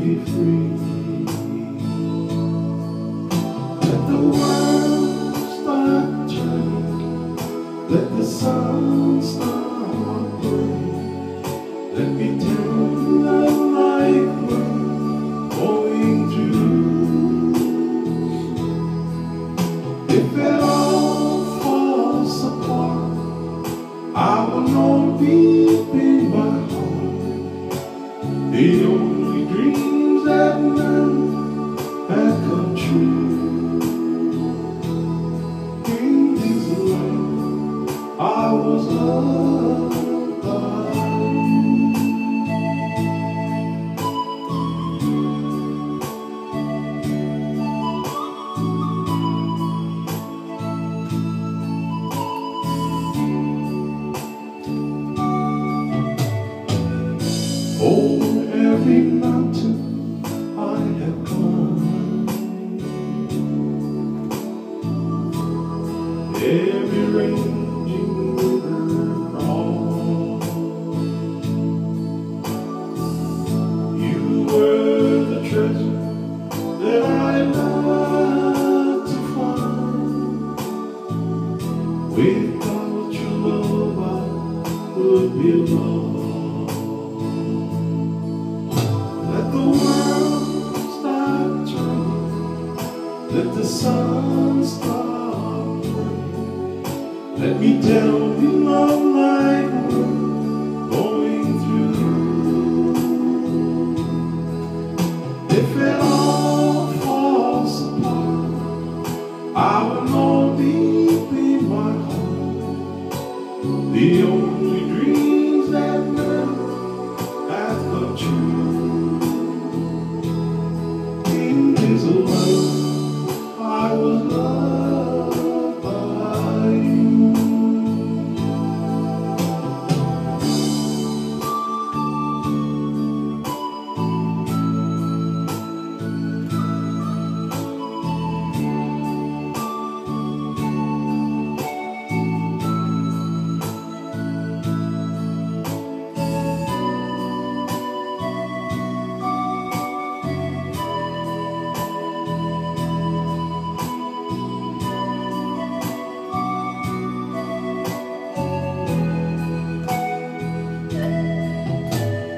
be free. Let the world start turning, let the sun start burning. Let me tell you the life we're going through. If it all falls apart, I will know deep in my heart the only dreams that none have come true. In this life, I was loved by you. Oh, every mountain I have climbed, every raging river crossed. You were the treasure that I loved to find. Without your love I would be lost. Let the world stop turning, let the sun stop burning. Let me tell you love like we're going through. If it all falls apart, I will know deep in my heart the only dreams that none have come true. Is a love I was loved by you.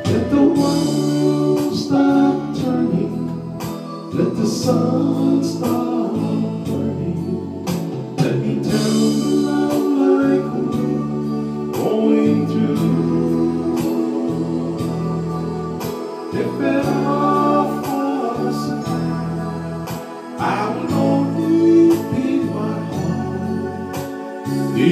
Let the world stop turning, let the sun stop burning. Let me tell you love like we're going through. If it all falls apart, I will know deep in my heart the